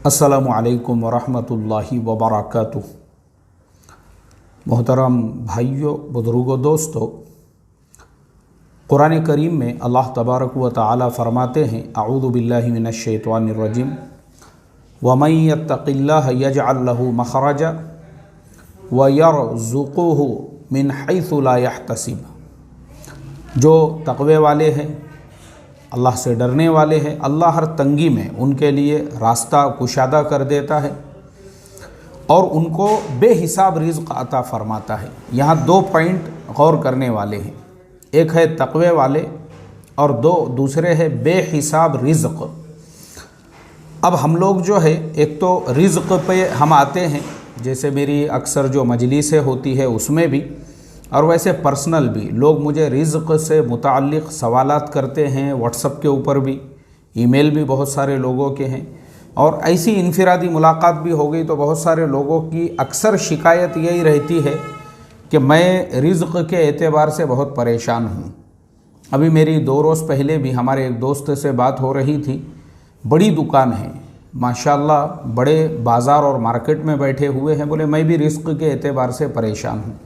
अस्सलामु अलैकुम वरहमतुल्लाहि वबरकातुह। मोहतरम भाइयों, बुजुर्गों, दोस्तों, कुरान करीम में अल्लाह तबारक व तआला फरमाते हैं, अऊज़ु बिल्लाहि मिनश शैतानिर रजीम, वमन यत्तक़िल्लाह यजअल लहू मख़रजा व यरज़ुक़हु मिन हैसु ला यहतसिब। जो तक़वे वाले हैं, अल्लाह से डरने वाले हैं, अल्लाह हर तंगी में उनके लिए रास्ता कुशादा कर देता है और उनको बेहिसाब रिज़्क़ अता फरमाता है। यहाँ दो पॉइंट गौर करने वाले हैं, एक है तक़वे वाले और दूसरे है बेहिसाब रिज़्क़। अब हम लोग जो है, एक तो रिज़्क़ पे हम आते हैं, जैसे मेरी अक्सर जो मजलिसें होती है उसमें भी, और वैसे पर्सनल भी लोग मुझे रिज़्क़ से मुताल्लिक़ सवालात करते हैं। व्हाट्सएप के ऊपर भी, ईमेल भी बहुत सारे लोगों के हैं, और ऐसी इनफिरादी मुलाकात भी हो गई तो बहुत सारे लोगों की अक्सर शिकायत यही रहती है कि मैं रिज़्क़ के एतबार से बहुत परेशान हूँ। अभी मेरी 2 रोज़ पहले भी हमारे एक दोस्त से बात हो रही थी। बड़ी दुकान है माशाल्लाह, बड़े बाज़ार और मार्केट में बैठे हुए हैं, बोले मैं भी रिज़्क़ के एतबार से परेशान हूँ।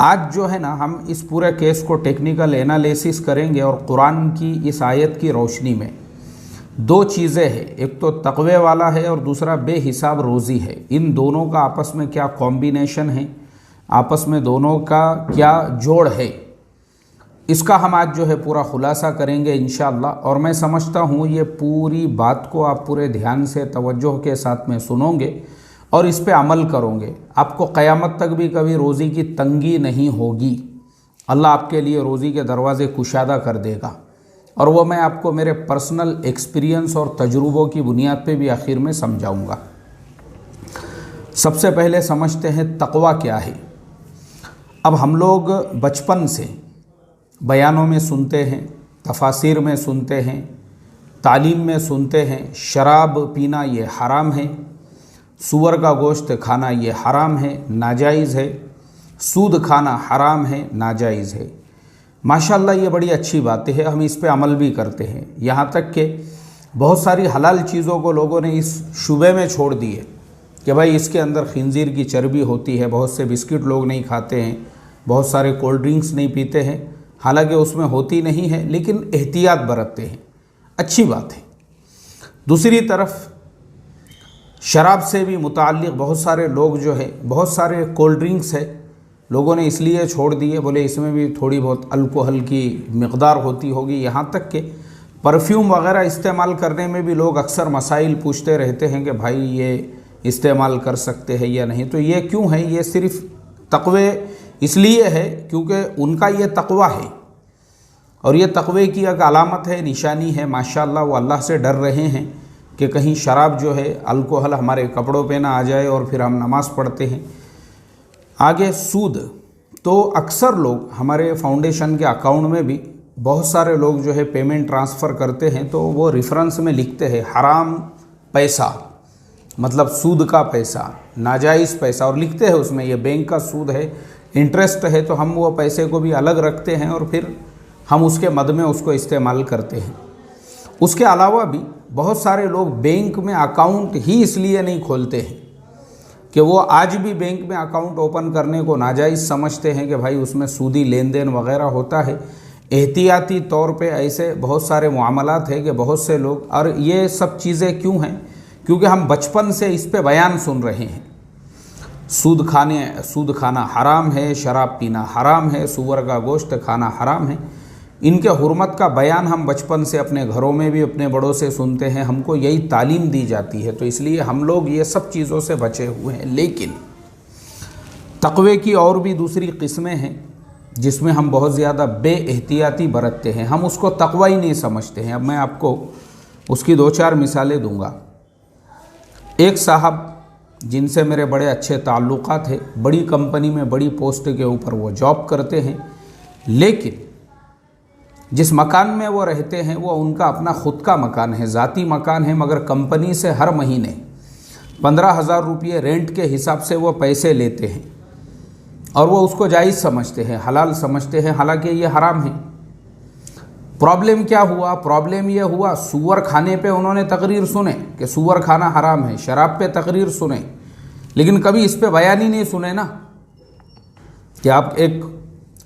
आज जो है ना, हम इस पूरे केस को टेक्निकल एनालिसिस करेंगे और कुरान की इस आयत की रोशनी में 2 चीज़ें हैं, एक तो तक़वे वाला है और दूसरा बेहिसाब रोज़ी है। इन दोनों का आपस में क्या कॉम्बिनेशन है, आपस में दोनों का क्या जोड़ है, इसका हम आज जो है पूरा खुलासा करेंगे इंशाअल्लाह। और मैं समझता हूँ ये पूरी बात को आप पूरे ध्यान से तवज्जो के साथ में सुनोगे और इस पे अमल करोगे, आपको क़यामत तक भी कभी रोज़ी की तंगी नहीं होगी। अल्लाह आपके लिए रोज़ी के दरवाज़े कुशादा कर देगा, और वो मैं आपको मेरे पर्सनल एक्सपीरियंस और तजुर्बों की बुनियाद पे भी आखिर में समझाऊंगा। सबसे पहले समझते हैं तक़वा क्या है। अब हम लोग बचपन से बयानों में सुनते हैं, तफासिर में सुनते हैं, तालीम में सुनते हैं, शराब पीना ये हराम है, सूअर का गोश्त खाना ये हराम है, नाजायज़ है, सूद खाना हराम है, नाजायज़ है। माशाल्लाह ये बड़ी अच्छी बातें हैं, हम इस पे अमल भी करते हैं। यहाँ तक कि बहुत सारी हलाल चीज़ों को लोगों ने इस शुबे में छोड़ दिए कि भाई इसके अंदर खिंजीर की चर्बी होती है। बहुत से बिस्किट लोग नहीं खाते हैं, बहुत सारे कोल्ड ड्रिंक्स नहीं पीते हैं, हालांकि उसमें होती नहीं है, लेकिन एहतियात बरतते हैं, अच्छी बात है। दूसरी तरफ शराब से भी मुताल्लिक़ बहुत सारे लोग जो है, बहुत सारे कोल्ड ड्रिंक्स है, लोगों ने इसलिए छोड़ दिए, बोले इसमें भी थोड़ी बहुत अल्कोहल की मिक़दार होती होगी। यहाँ तक कि परफ्यूम वग़ैरह इस्तेमाल करने में भी लोग अक्सर मसाइल पूछते रहते हैं कि भाई ये इस्तेमाल कर सकते हैं या नहीं। तो ये क्यों है? ये सिर्फ़ तक़वे इसलिए है क्योंकि उनका ये तक़वा है, और ये तक़वे की एक अलामत है, निशानी है। माशाअल्लाह वो अल्लाह से डर रहे हैं कि कहीं शराब जो है, अल्कोहल हमारे कपड़ों पे ना आ जाए और फिर हम नमाज़ पढ़ते हैं। आगे सूद, तो अक्सर लोग हमारे फाउंडेशन के अकाउंट में भी बहुत सारे लोग जो है पेमेंट ट्रांसफ़र करते हैं, तो वो रेफरेंस में लिखते हैं हराम पैसा, मतलब सूद का पैसा, नाजायज़ पैसा, और लिखते हैं उसमें ये बैंक का सूद है, इंटरेस्ट है। तो हम वो पैसे को भी अलग रखते हैं और फिर हम उसके मद में उसको इस्तेमाल करते हैं। उसके अलावा भी बहुत सारे लोग बैंक में अकाउंट ही इसलिए नहीं खोलते हैं कि वो आज भी बैंक में अकाउंट ओपन करने को नाजायज़ समझते हैं कि भाई उसमें सूदी लेन देन वगैरह होता है। एहतियाती तौर पे ऐसे बहुत सारे मामलात हैं कि बहुत से लोग, और ये सब चीज़ें क्यों हैं? क्योंकि हम बचपन से इस पे बयान सुन रहे हैं। सूद खाना हराम है, शराब पीना हराम है, सूअर का गोश्त खाना हराम है। इनके हुर्मत का बयान हम बचपन से अपने घरों में भी अपने बड़ों से सुनते हैं, हमको यही तालीम दी जाती है, तो इसलिए हम लोग ये सब चीज़ों से बचे हुए हैं। लेकिन तक़वे की और भी दूसरी किस्में हैं जिसमें हम बहुत ज़्यादा बेएहतियाती बरतते हैं, हम उसको तक़वा ही नहीं समझते हैं। अब मैं आपको उसकी 2-4 मिसालें दूँगा। एक साहब जिनसे मेरे बड़े अच्छे ताल्लुक़ात हैं, बड़ी कंपनी में बड़ी पोस्ट के ऊपर वो जॉब करते हैं, लेकिन जिस मकान में वो रहते हैं वो उनका अपना ख़ुद का मकान है, ज़ाती मकान है, मगर कंपनी से हर महीने 15,000 रुपये रेंट के हिसाब से वो पैसे लेते हैं और वो उसको जायज़ समझते हैं, हलाल समझते हैं, हालांकि ये हराम है। प्रॉब्लम क्या हुआ? प्रॉब्लम ये हुआ, सूअर खाने पे उन्होंने तकरीर सुने कि सूअर खाना हराम है, शराब पे तकरीर सुने, लेकिन कभी इस पे बयान ही नहीं सुने ना कि आप एक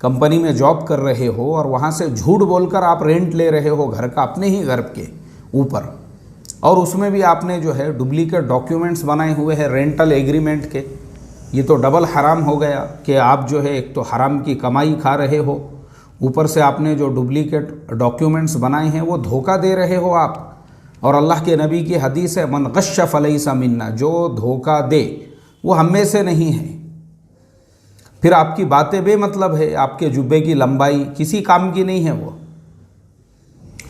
कंपनी में जॉब कर रहे हो और वहाँ से झूठ बोलकर आप रेंट ले रहे हो घर का, अपने ही घर के ऊपर, और उसमें भी आपने जो है डुप्लीकेट डॉक्यूमेंट्स बनाए हुए हैं रेंटल एग्रीमेंट के। ये तो डबल हराम हो गया कि आप जो है एक तो हराम की कमाई खा रहे हो, ऊपर से आपने जो डुप्लीकेट डॉक्यूमेंट्स बनाए हैं वो धोखा दे रहे हो आप। और अल्लाह के नबी की हदीस है, मन गश्श फलैसा मिन्ना, जो धोखा दे वो हम में से नहीं है। फिर आपकी बातें बेमतलब है, आपके जुब्बे की लंबाई किसी काम की नहीं है वो।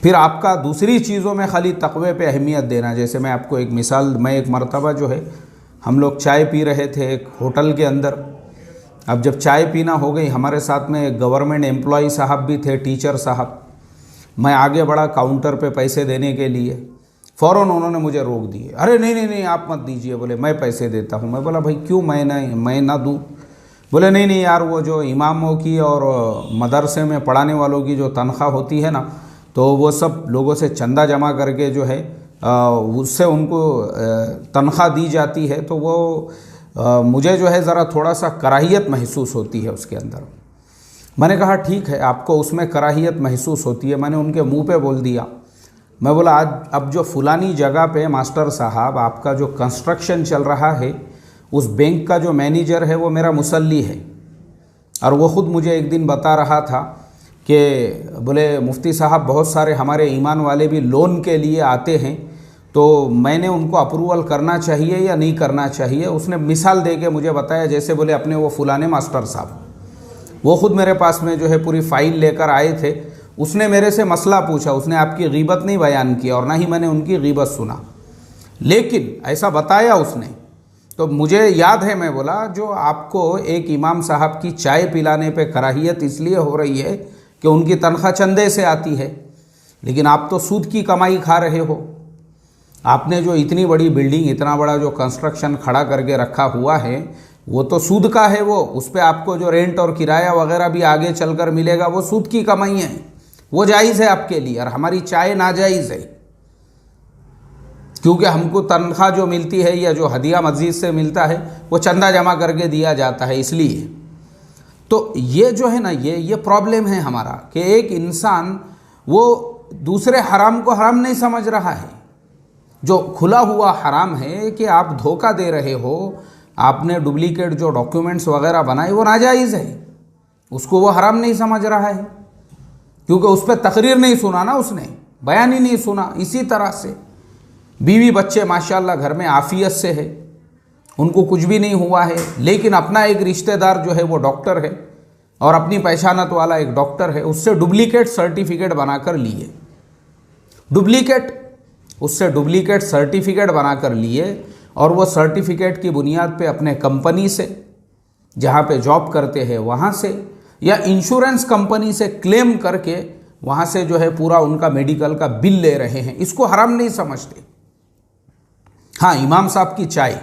फिर आपका दूसरी चीज़ों में खाली तक़वे पे अहमियत देना। जैसे मैं आपको एक मिसाल, मैं एक मरतबा जो है हम लोग चाय पी रहे थे एक होटल के अंदर। अब जब चाय पीना हो गई, हमारे साथ में एक गवर्नमेंट एम्प्लॉई साहब भी थे, टीचर साहब। मैं आगे बढ़ा काउंटर पे पैसे देने के लिए, फ़ौरन उन्होंने मुझे रोक दिए। अरे नहीं नहीं नहीं, आप मत दीजिए, बोले मैं पैसे देता हूँ। मैं बोला भाई क्यों मैं ना दूँ? बोले नहीं नहीं यार, वो जो इमामों की और मदरसे में पढ़ाने वालों की जो तनख्वाह होती है ना, तो वो सब लोगों से चंदा जमा करके जो है उससे उनको तनख्वाह दी जाती है, तो वो मुझे जो है ज़रा थोड़ा सा कराहियत महसूस होती है उसके अंदर। मैंने कहा ठीक है, आपको उसमें कराहियत महसूस होती है। मैंने उनके मुंह पे बोल दिया, मैं बोला आज अब जो फुलानी जगह पे मास्टर साहब आपका जो कंस्ट्रक्शन चल रहा है, उस बैंक का जो मैनेजर है वो मेरा मुसल्ली है। और वो ख़ुद मुझे एक दिन बता रहा था कि बोले मुफ्ती साहब बहुत सारे हमारे ईमान वाले भी लोन के लिए आते हैं, तो मैंने उनको अप्रूवल करना चाहिए या नहीं करना चाहिए। उसने मिसाल दे के मुझे बताया, जैसे बोले अपने वो फुलाने मास्टर साहब, वो ख़ुद मेरे पास में जो है पूरी फ़ाइल लेकर आए थे। उसने मेरे से मसला पूछा, उसने आपकी गीबत नहीं बयान किया और ना ही मैंने उनकी गीबत सुना, लेकिन ऐसा बताया उसने। तो मुझे याद है, मैं बोला जो आपको एक इमाम साहब की चाय पिलाने पे कराहियत इसलिए हो रही है कि उनकी तनख्वाह चंदे से आती है, लेकिन आप तो सूद की कमाई खा रहे हो। आपने जो इतनी बड़ी बिल्डिंग, इतना बड़ा जो कंस्ट्रक्शन खड़ा करके रखा हुआ है, वो तो सूद का है। वो उस पर आपको जो रेंट और किराया वगैरह भी आगे चलकर मिलेगा, वो सूद की कमाई है, वो जायज़ है आपके लिए। और हमारी चाय नाजायज़ है, क्योंकि हमको तनख्वाह जो मिलती है या जो हदिया मस्जिद से मिलता है वो चंदा जमा करके दिया जाता है, इसलिए। तो ये जो है ना, ये प्रॉब्लम है हमारा कि एक इंसान वो दूसरे हराम को हराम नहीं समझ रहा है। जो खुला हुआ हराम है कि आप धोखा दे रहे हो, आपने डुप्लीकेट जो डॉक्यूमेंट्स वगैरह बनाए वो नाजायज़ है, उसको वो हराम नहीं समझ रहा है, क्योंकि उस पर तकरीर नहीं सुना ना, उसने बयान ही नहीं सुना। इसी तरह से बीवी बच्चे माशाल्लाह घर में आफियत से है, उनको कुछ भी नहीं हुआ है, लेकिन अपना एक रिश्तेदार जो है वो डॉक्टर है और अपनी पहचानत वाला एक डॉक्टर है, उससे डुप्लीकेट सर्टिफिकेट बनाकर लिए। उससे डुप्लीकेट सर्टिफिकेट बनाकर लिए और वो सर्टिफिकेट की बुनियाद पे अपने कंपनी से, जहाँ पे जॉब करते हैं वहाँ से, या इंश्योरेंस कंपनी से क्लेम करके वहाँ से जो है पूरा उनका मेडिकल का बिल ले रहे हैं। इसको हराम नहीं समझते। हाँ, इमाम साहब की चाय,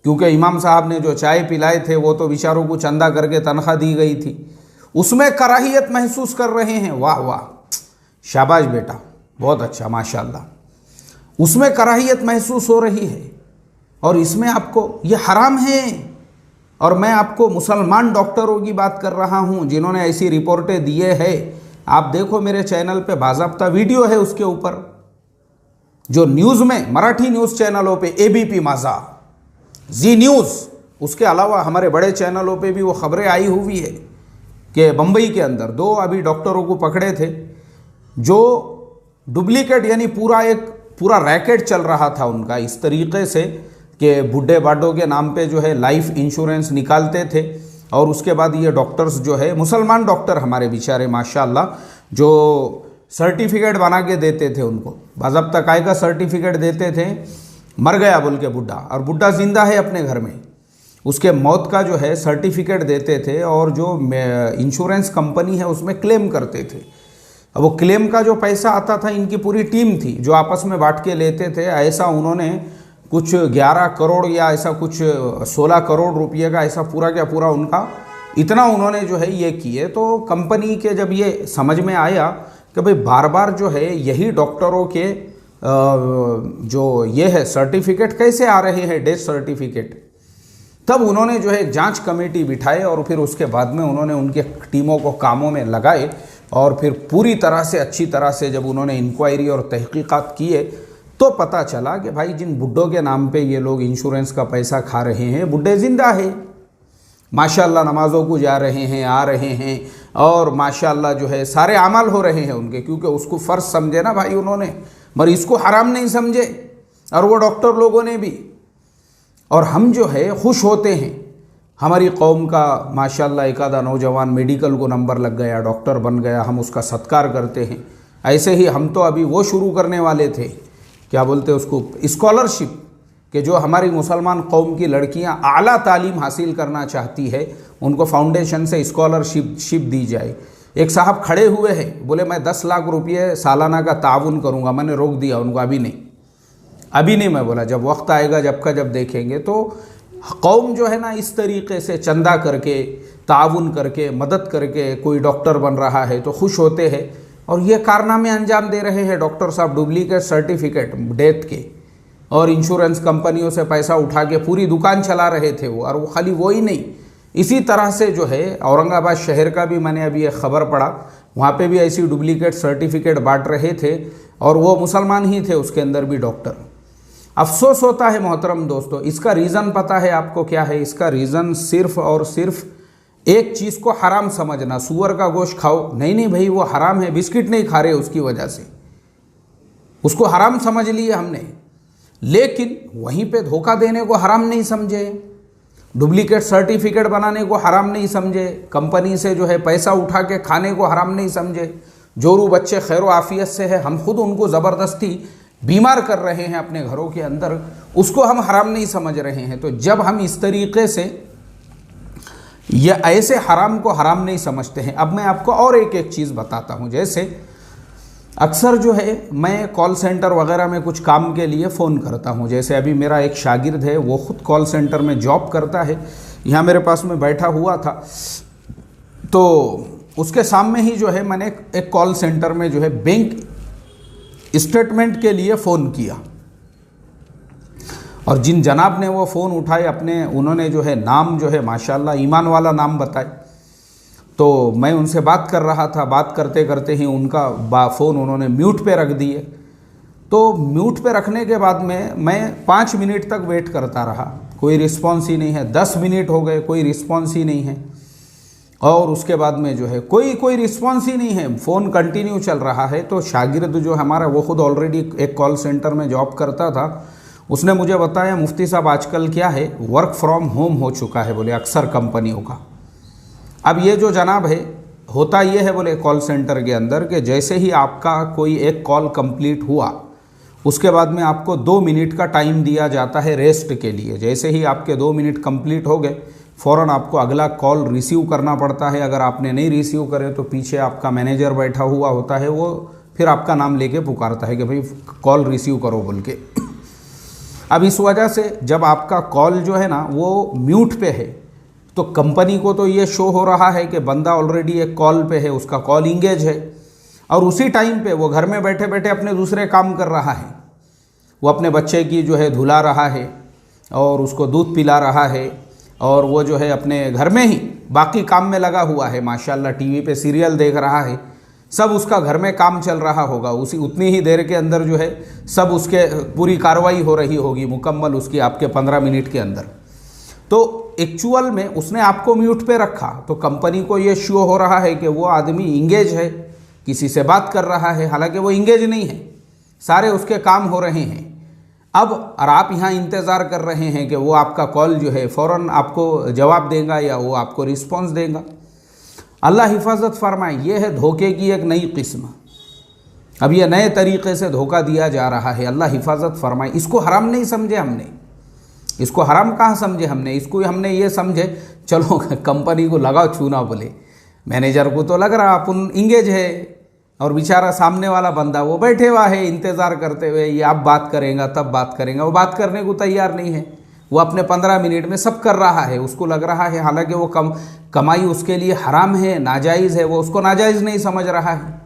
क्योंकि इमाम साहब ने जो चाय पिलाए थे वो तो बेचारों को चंदा करके तनख्वाह दी गई थी, उसमें कराहियत महसूस कर रहे हैं। वाह वाह, शाबाश बेटा, बहुत अच्छा, माशाल्लाह। उसमें कराहियत महसूस हो रही है और इसमें आपको ये हराम है। और मैं आपको मुसलमान डॉक्टरों की बात कर रहा हूँ जिन्होंने ऐसी रिपोर्टें दिए हैं। आप देखो मेरे चैनल पे बाज़ाब्ता वीडियो है उसके ऊपर, जो न्यूज़ में मराठी न्यूज़ चैनलों पे ABP माझा, जी न्यूज़, उसके अलावा हमारे बड़े चैनलों पे भी वो खबरें आई हुई है कि बम्बई के अंदर 2 अभी डॉक्टरों को पकड़े थे जो डुप्लीकेट, यानी पूरा रैकेट चल रहा था उनका इस तरीके से कि बूढ़े बाडों के नाम पे जो है लाइफ इंश्योरेंस निकालते थे और उसके बाद ये डॉक्टर्स जो है, मुसलमान डॉक्टर हमारे बेचारे माशाल्लाह, जो सर्टिफिकेट बना के देते थे उनको, बाज़ाब्ता काय का सर्टिफिकेट देते थे, मर गया बोल के बुढ़ा, और बुढ़ा जिंदा है अपने घर में, उसके मौत का जो है सर्टिफिकेट देते थे और जो इंश्योरेंस कंपनी है उसमें क्लेम करते थे। अब वो क्लेम का जो पैसा आता था, इनकी पूरी टीम थी जो आपस में बांट के लेते थे। ऐसा उन्होंने कुछ 11 करोड़ या ऐसा कुछ 16 करोड़ रुपये का ऐसा पूरा क्या पूरा उनका इतना उन्होंने जो है ये किए। तो कंपनी के जब ये समझ में आया कि भाई बार बार जो है यही डॉक्टरों के जो ये है सर्टिफिकेट कैसे आ रहे हैं, डेथ सर्टिफिकेट। तब उन्होंने जो है एक जांच कमेटी बिठाए और फिर उसके बाद में उन्होंने उनके टीमों को कामों में लगाए और फिर पूरी तरह से अच्छी तरह से जब उन्होंने इंक्वायरी और तहकीकात किए तो पता चला कि भाई जिन बुड्ढों के नाम पे ये लोग इंश्योरेंस का पैसा खा रहे हैं, बुड्ढे जिंदा है, माशाल्लाह नमाज़ों को जा रहे हैं, आ रहे हैं और माशाल्लाह जो है सारे अमल हो रहे हैं उनके, क्योंकि उसको फ़र्ज समझे ना भाई उन्होंने, मगर इसको हराम नहीं समझे और वो डॉक्टर लोगों ने भी। और हम जो है खुश होते हैं, हमारी कौम का माशाल्लाह एक आधा नौजवान मेडिकल को नंबर लग गया, डॉक्टर बन गया, हम उसका सत्कार करते हैं। ऐसे ही हम तो अभी वो शुरू करने वाले थे, क्या बोलते हैं उसको, स्कॉलरशिप, कि जो हमारी मुसलमान कौम की लड़कियां आला तालीम हासिल करना चाहती है उनको फाउंडेशन से स्कॉलरशिप दी जाए। एक साहब खड़े हुए हैं, बोले मैं 10 लाख रुपये सालाना का ताउन करूँगा। मैंने रोक दिया उनको, अभी नहीं। मैं बोला जब वक्त आएगा, जब देखेंगे तो कौम जो है ना इस तरीके से चंदा करके, ताउन करके, मदद करके कोई डॉक्टर बन रहा है तो खुश होते हैं। और ये कारनामे अंजाम दे रहे हैं डॉक्टर साहब, डुप्लीकेट सर्टिफिकेट डेथ के, और इंश्योरेंस कंपनियों से पैसा उठा के पूरी दुकान चला रहे थे वो। और वो खाली वो ही नहीं, इसी तरह से जो है औरंगाबाद शहर का भी मैंने अभी एक ख़बर पढ़ा, वहाँ पे भी ऐसी डुप्लीकेट सर्टिफिकेट बांट रहे थे और वो मुसलमान ही थे उसके अंदर भी डॉक्टर। अफसोस होता है मोहतरम दोस्तों, इसका रीज़न पता है आपको क्या है? इसका रीज़न सिर्फ़ और सिर्फ एक चीज़ को हराम समझना। सूअर का गोश्त खाओ, नहीं भाई वो हराम है, बिस्किट नहीं खा रहे उसकी वजह से, उसको हराम समझ लिए हमने। लेकिन वहीं पे धोखा देने को हराम नहीं समझे, डुप्लीकेट सर्टिफिकेट बनाने को हराम नहीं समझे, कंपनी से जो है पैसा उठा के खाने को हराम नहीं समझे। जोरू बच्चे खैर आफियत से है, हम खुद उनको ज़बरदस्ती बीमार कर रहे हैं अपने घरों के अंदर, उसको हम हराम नहीं समझ रहे हैं। तो जब हम इस तरीके से या ऐसे हराम को हराम नहीं समझते हैं, अब मैं आपको और एक चीज़ बताता हूँ। जैसे अक्सर जो है मैं कॉल सेंटर वगैरह में कुछ काम के लिए फ़ोन करता हूँ। जैसे अभी मेरा एक शागिर्द है, वो ख़ुद कॉल सेंटर में जॉब करता है, यहाँ मेरे पास में बैठा हुआ था, तो उसके सामने ही जो है मैंने एक कॉल सेंटर में जो है बैंक स्टेटमेंट के लिए फ़ोन किया और जिन जनाब ने वो फ़ोन उठाए अपने, उन्होंने जो है नाम जो है माशाल्लाह ईमान वाला नाम बताए। तो मैं उनसे बात कर रहा था, बात करते करते ही उनका फ़ोन उन्होंने म्यूट पे रख दिए। तो म्यूट पे रखने के बाद में मैं 5 मिनट तक वेट करता रहा, कोई रिस्पॉन्स ही नहीं है। 10 मिनट हो गए, कोई रिस्पॉन्स ही नहीं है। और उसके बाद में जो है कोई रिस्पॉन्स ही नहीं है, फ़ोन कंटिन्यू चल रहा है। तो शागिर्द जो हमारा, वो खुद ऑलरेडी एक कॉल सेंटर में जॉब करता था, उसने मुझे बताया मुफ्ती साहब आजकल क्या है, वर्क फ्रॉम होम हो चुका है बोले अक्सर कंपनियों का। अब ये जो जनाब है, होता ये है बोले कॉल सेंटर के अंदर कि जैसे ही आपका कोई एक कॉल कंप्लीट हुआ, उसके बाद में आपको 2 मिनट का टाइम दिया जाता है रेस्ट के लिए। जैसे ही आपके 2 मिनट कंप्लीट हो गए, फ़ौरन आपको अगला कॉल रिसीव करना पड़ता है। अगर आपने नहीं रिसीव करे तो पीछे आपका मैनेजर बैठा हुआ होता है, वो फिर आपका नाम लेके पुकारता है कि भाई कॉल रिसीव करो बोल के। अब इस वजह से जब आपका कॉल जो है ना वो म्यूट पे है, तो कंपनी को तो ये शो हो रहा है कि बंदा ऑलरेडी एक कॉल पे है, उसका कॉल इंगेज है, और उसी टाइम पे वो घर में बैठे बैठे अपने दूसरे काम कर रहा है। वो अपने बच्चे की जो है धुला रहा है और उसको दूध पिला रहा है, और वो जो है अपने घर में ही बाकी काम में लगा हुआ है, माशाल्लाह टीवी पे सीरियल देख रहा है, सब उसका घर में काम चल रहा होगा। उतनी ही देर के अंदर जो है सब उसके पूरी कार्रवाई हो रही होगी मुकम्मल उसकी आपके 15 मिनट के अंदर। तो एक्चुअल में उसने आपको म्यूट पे रखा, तो कंपनी को ये शो हो रहा है कि वो आदमी इंगेज है, किसी से बात कर रहा है, हालांकि वो इंगेज नहीं है, सारे उसके काम हो रहे हैं। अब और आप यहाँ इंतज़ार कर रहे हैं कि वो आपका कॉल जो है फ़ौरन आपको जवाब देगा या वो आपको रिस्पॉन्स देगा। अल्लाह हिफाजत फरमाए, ये है धोखे की एक नई किस्म। अब ये नए तरीक़े से धोखा दिया जा रहा है, अल्लाह हिफाजत फरमाए। इसको हराम नहीं समझे हमने, इसको हराम कहाँ समझे हमने, इसको हमने ये समझे चलो कंपनी को लगाओ चूना, बोले मैनेजर को तो लग रहा अपन इंगेज है, और बेचारा सामने वाला बंदा वो बैठे हुआ है इंतज़ार करते हुए, ये अब बात करेगा तब बात करेगा, वो बात करने को तैयार नहीं है। वो अपने 15 मिनट में सब कर रहा है, उसको लग रहा है हालांकि वो कमाई उसके लिए हराम है, नाजायज़ है, वो उसको नाजायज़ नहीं समझ रहा है।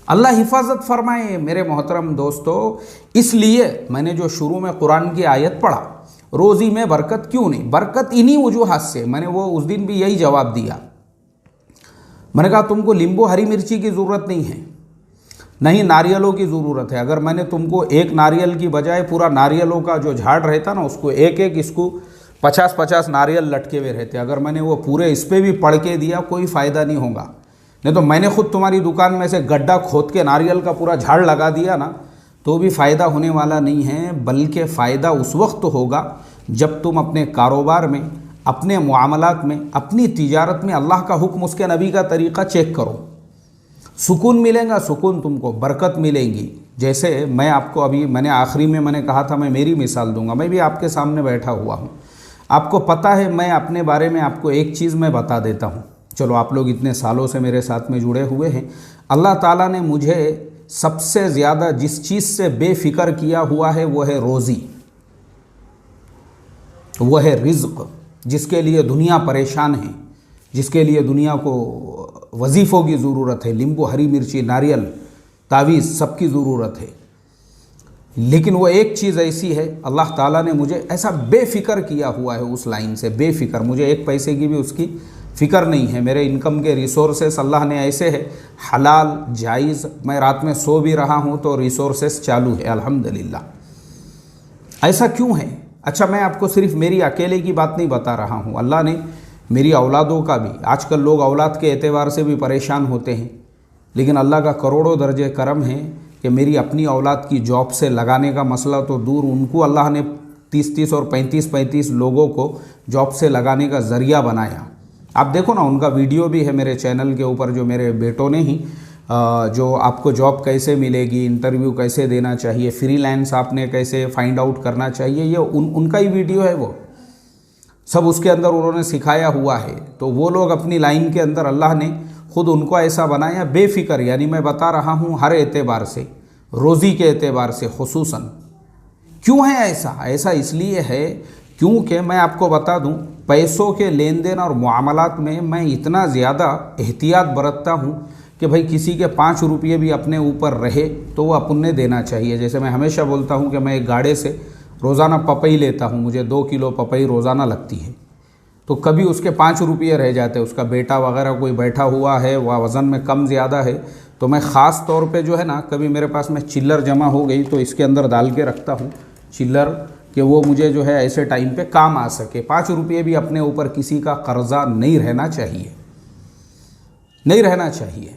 अल्लाह हिफाजत फरमाए मेरे मोहतरम दोस्तों। इसलिए मैंने जो शुरू में कुरान की आयत पढ़ा, रोज़ी में बरकत क्यों नहीं, बरकत इन्हीं वजूहात से। मैंने वो उस दिन भी यही जवाब दिया। मैंने कहा तुमको नींबू हरी मिर्ची की ज़रूरत नहीं है, नहीं नारियलों की ज़रूरत है। अगर मैंने तुमको एक नारियल की बजाय पूरा नारियलों का जो झाड़ रहता ना, उसको एक एक इसको 50-50 नारियल लटके हुए रहते, अगर मैंने वो पूरे इस पर भी पढ़ के दिया कोई फ़ायदा नहीं होगा। नहीं तो मैंने खुद तुम्हारी दुकान में से गड्ढा खोद के नारियल का पूरा झाड़ लगा दिया ना, तो भी फ़ायदा होने वाला नहीं है। बल्कि फ़ायदा उस वक्त होगा जब तुम अपने कारोबार में, अपने मुआमलात में, अपनी तिजारत में अल्लाह का हुक्म, उसके नबी का तरीक़ा चेक करो। सुकून मिलेगा, सुकून तुमको, बरकत मिलेगी। जैसे मैं आपको अभी मैंने आखिरी में मैंने कहा था मैं मेरी मिसाल दूंगा। मैं भी आपके सामने बैठा हुआ हूँ, आपको पता है मैं अपने बारे में आपको एक चीज़ मैं बता देता हूँ। चलो आप लोग इतने सालों से मेरे साथ में जुड़े हुए हैं। अल्लाह ताला ने मुझे सबसे ज़्यादा जिस चीज़ से बेफिक्र किया हुआ है वो है रोज़ी, वो है रिज़्क़। जिसके लिए दुनिया परेशान है, जिसके लिए दुनिया को वजीफ़ों की ज़रूरत है, नींबू हरी मिर्ची नारियल तावीज़ सबकी ज़रूरत है। लेकिन वो एक चीज़ ऐसी है, अल्लाह ताला ने मुझे ऐसा बेफिक्र किया हुआ है उस लाइन से, बेफिक्र, मुझे एक पैसे की भी उसकी फ़िक्र नहीं है। मेरे इनकम के रिसोर्सेस अल्लाह ने ऐसे है हलाल जायज़, मैं रात में सो भी रहा हूँ तो रिसोर्सेस चालू है अल्हम्दुलिल्लाह। ऐसा क्यों है? अच्छा, मैं आपको सिर्फ मेरी अकेले की बात नहीं बता रहा हूँ, अल्लाह ने मेरी औलादों का भी। आजकल लोग औलाद के एतबार से भी परेशान होते हैं, लेकिन अल्लाह का करोड़ों दर्जे करम है कि मेरी अपनी औलाद की जॉब से लगाने का मसला तो दूर, उनको अल्लाह ने 30-30 और 35-35 लोगों को जॉब से लगाने का ज़रिया बनाया। आप देखो ना, उनका वीडियो भी है मेरे चैनल के ऊपर, जो मेरे बेटों ने ही जो आपको जॉब कैसे मिलेगी, इंटरव्यू कैसे देना चाहिए, फ्रीलांस आपने कैसे फाइंड आउट करना चाहिए, ये उनका ही वीडियो है, वो सब उसके अंदर उन्होंने सिखाया हुआ है। तो वो लोग अपनी लाइन के अंदर अल्लाह ने ख़ुद उनको ऐसा बनाया बेफिक्र, यानी मैं बता रहा हूँ हर एतबार से, रोज़ी के एतबार से खुसूसन। क्यों है ऐसा? ऐसा इसलिए है क्योंकि मैं आपको बता दूं, पैसों के लेन देन और मामलात में मैं इतना ज़्यादा एहतियात बरतता हूं कि भाई किसी के 5 रुपये भी अपने ऊपर रहे तो वो अपन ने देना चाहिए। जैसे मैं हमेशा बोलता हूं कि मैं एक गाड़े से रोज़ाना पपई लेता हूं, मुझे 2 किलो पपई रोज़ाना लगती है, तो कभी उसके 5 रुपये रह जाते हैं, उसका बेटा वगैरह कोई बैठा हुआ है, वह वज़न में कम ज़्यादा है, तो मैं ख़ास तौर पे जो है ना, कभी मेरे पास में चिल्लर जमा हो गई तो इसके अंदर डाल के रखता हूँ चिल्लर, कि वो मुझे जो है ऐसे टाइम पे काम आ सके। 5 रुपये भी अपने ऊपर किसी का कर्जा नहीं रहना चाहिए, नहीं रहना चाहिए।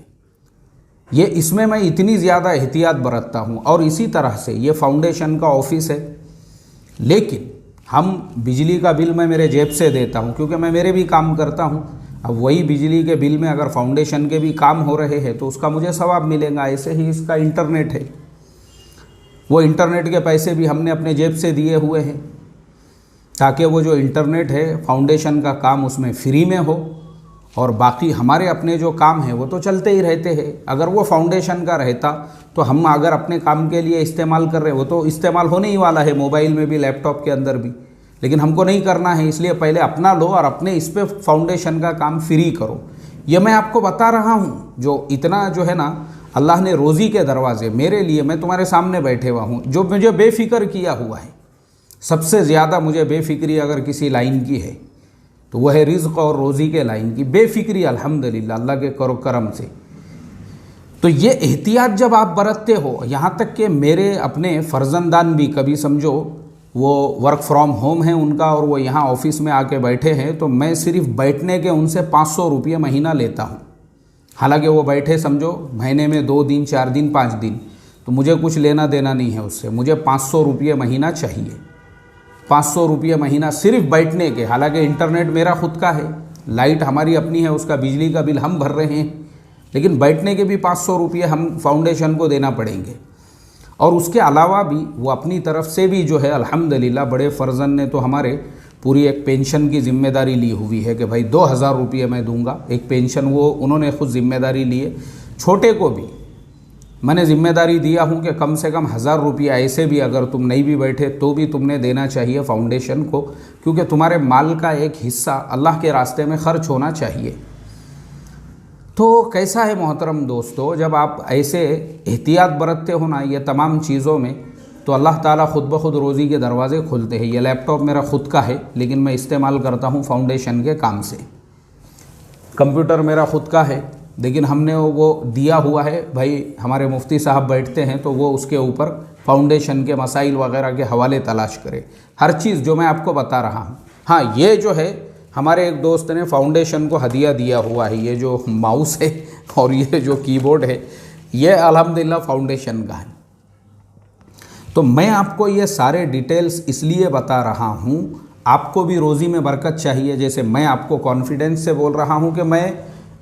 ये इसमें मैं इतनी ज़्यादा एहतियात बरतता हूँ। और इसी तरह से ये फाउंडेशन का ऑफिस है, लेकिन हम बिजली का बिल मैं मेरे जेब से देता हूँ क्योंकि मैं मेरे भी काम करता हूँ। अब वही बिजली के बिल में अगर फाउंडेशन के भी काम हो रहे हैं तो उसका मुझे सवाब मिलेगा। ऐसे ही इसका इंटरनेट है, वो इंटरनेट के पैसे भी हमने अपने जेब से दिए हुए हैं ताकि वो जो इंटरनेट है फाउंडेशन का काम उसमें फ्री में हो, और बाकी हमारे अपने जो काम हैं वो तो चलते ही रहते हैं। अगर वो फाउंडेशन का रहता तो हम अगर अपने काम के लिए इस्तेमाल कर रहे, वो तो इस्तेमाल होने ही वाला है, मोबाइल में भी लैपटॉप के अंदर भी, लेकिन हमको नहीं करना है। इसलिए पहले अपना लो और अपने इस पे फाउंडेशन का काम फ्री करो। ये मैं आपको बता रहा हूँ, जो इतना जो है ना अल्लाह ने रोज़ी के दरवाज़े मेरे लिए, मैं तुम्हारे सामने बैठे हुआ हूँ, जो मुझे बेफिक्र किया हुआ है। सबसे ज़्यादा मुझे बेफिक्री अगर किसी लाइन की है तो वह है रिज़्क़ और रोज़ी के लाइन की बेफिक्री, अल्हम्दुलिल्लाह अल्लाह के करम से। तो ये एहतियात जब आप बरतते हो, यहाँ तक कि मेरे अपने फ़र्जंदान भी कभी समझो वो वर्क फ्रॉम होम है उनका और वो यहाँ ऑफिस में आके बैठे हैं, तो मैं सिर्फ बैठने के उनसे 500 रुपये महीना लेता हूँ। हालांकि वो बैठे समझो महीने में 2 दिन 4 दिन 5 दिन, तो मुझे कुछ लेना देना नहीं है उससे, मुझे 500 रुपये महीना चाहिए। 500 रुपये महीना सिर्फ बैठने के। हालांकि इंटरनेट मेरा खुद का है, लाइट हमारी अपनी है, उसका बिजली का बिल हम भर रहे हैं, लेकिन बैठने के भी 500 रुपये हम फाउंडेशन को देना पड़ेंगे। और उसके अलावा भी वो अपनी तरफ से भी जो है अल्हम्दुलिल्लाह, बड़े फ़र्जन ने तो हमारे पूरी एक पेंशन की ज़िम्मेदारी ली हुई है कि भाई 2000 रुपये मैं दूंगा, एक पेंशन वो उन्होंने खुद ज़िम्मेदारी ली है। छोटे को भी मैंने ज़िम्मेदारी दिया हूँ कि कम से कम 1000 रुपया ऐसे भी अगर तुम नहीं भी बैठे तो भी तुमने देना चाहिए फाउंडेशन को, क्योंकि तुम्हारे माल का एक हिस्सा अल्लाह के रास्ते में ख़र्च होना चाहिए। तो कैसा है मोहतरम दोस्तों, जब आप ऐसे एहतियात बरतते हो ना ये तमाम चीज़ों में, तो अल्लाह ताला ख़ुद ब खुद रोज़ी के दरवाज़े खोलते हैं। ये लैपटॉप मेरा ख़ुद का है, लेकिन मैं इस्तेमाल करता हूँ फाउंडेशन के काम से। कंप्यूटर मेरा ख़ुद का है, लेकिन हमने वो दिया हुआ है भाई, हमारे मुफ्ती साहब बैठते हैं तो वो उसके ऊपर फाउंडेशन के मसाइल वगैरह के हवाले तलाश करे। हर चीज़ जो मैं आपको बता रहा हूँ। हाँ, ये जो है हमारे एक दोस्त ने फाउंडेशन को हदिया दिया हुआ है। ये जो माउस है और ये जो कीबोर्ड है, ये अल्हम्दुलिल्लाह फाउंडेशन का है। तो मैं आपको ये सारे डिटेल्स इसलिए बता रहा हूँ, आपको भी रोज़ी में बरकत चाहिए। जैसे मैं आपको कॉन्फिडेंस से बोल रहा हूँ कि मैं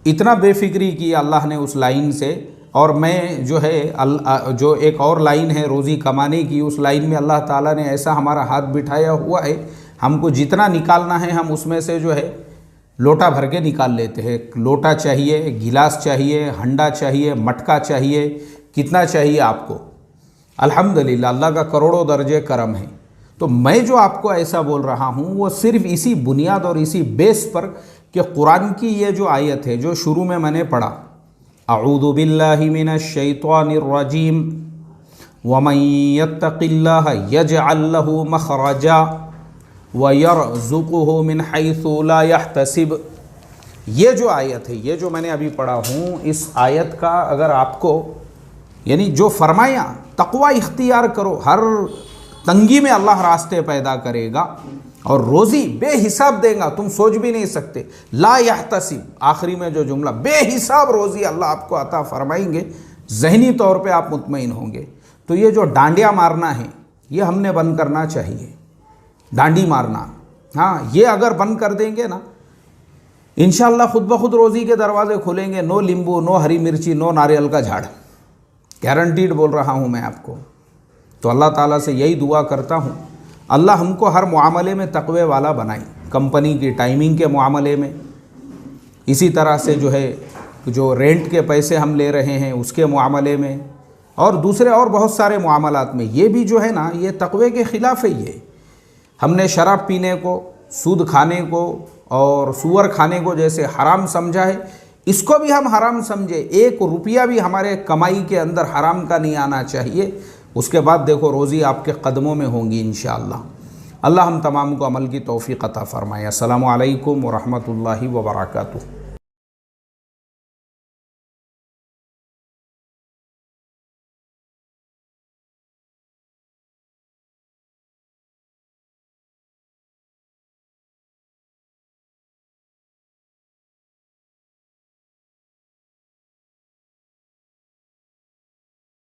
इतना बेफिक्री की अल्लाह ने उस लाइन से, और मैं जो है जो एक और लाइन है रोज़ी कमाने की, उस लाइन में अल्लाह ताला ने ऐसा हमारा हाथ बिठाया हुआ है, हमको जितना निकालना है हम उसमें से जो है लोटा भर के निकाल लेते हैं। लोटा चाहिए, गिलास चाहिए, हंडा चाहिए, मटका चाहिए, कितना चाहिए आपको। अल्हम्दुलिल्लाह अल्लाह का करोड़ों दर्जे करम है। तो मैं जो आपको ऐसा बोल रहा हूँ वो सिर्फ इसी बुनियाद और इसी बेस पर कि कुरान की ये जो आयत है जो शुरू में मैंने पढ़ा, अऊज़ु बिल्लाहि मिनश शैतानिर रजीम वमन यत्तक़िल्लाह यजअल लहू मख़रजा व यरज़ुक़हु मिन हैसु ला यहतसिब। ये जो आयत है, ये जो मैंने अभी पढ़ा हूँ, इस आयत का अगर आपको यानी जो फरमाया तक़वा इख्तियार करो, हर तंगी में अल्लाह रास्ते पैदा करेगा और रोज़ी बेहिसाब देगा, तुम सोच भी नहीं सकते। ला यहतसिब, आखिरी में जो जुमला, बेहिसाब रोज़ी अल्लाह आपको अता फरमाएंगे, ज़हनी तौर पे आप मुतमईन होंगे। तो ये जो डांडिया मारना है ये हमने बंद करना चाहिए, डांडी मारना। हाँ, ये अगर बंद कर देंगे ना, इंशाअल्लाह खुद ब खुद रोज़ी के दरवाजे खुलेंगे। नो नींबू, नो हरी मिर्ची, नो नारियल का झाड़, गारंटीड बोल रहा हूँ मैं आपको। तो अल्लाह ताला से यही दुआ करता हूँ, अल्लाह हमको हर मामले में तक़वे वाला बनाए, कंपनी की टाइमिंग के मामले में, इसी तरह से जो है जो रेंट के पैसे हम ले रहे हैं उसके मामले में, और दूसरे और बहुत सारे मामलात में। ये भी जो है ना, ये तक़वे के ख़िलाफ़ है। ये हमने शराब पीने को, सूद खाने को और सूअर खाने को जैसे हराम समझा है, इसको भी हम हराम समझे। 1 रुपया भी हमारे कमाई के अंदर हराम का नहीं आना चाहिए। उसके बाद देखो रोज़ी आपके कदमों में होंगी इंशाअल्लाह। अल्लाह हम तमाम को अमल की तौफ़ीक़ अता फ़रमाए। अस्सलामु अलैकुम व रहमतुल्लाहि व बरकातुहू।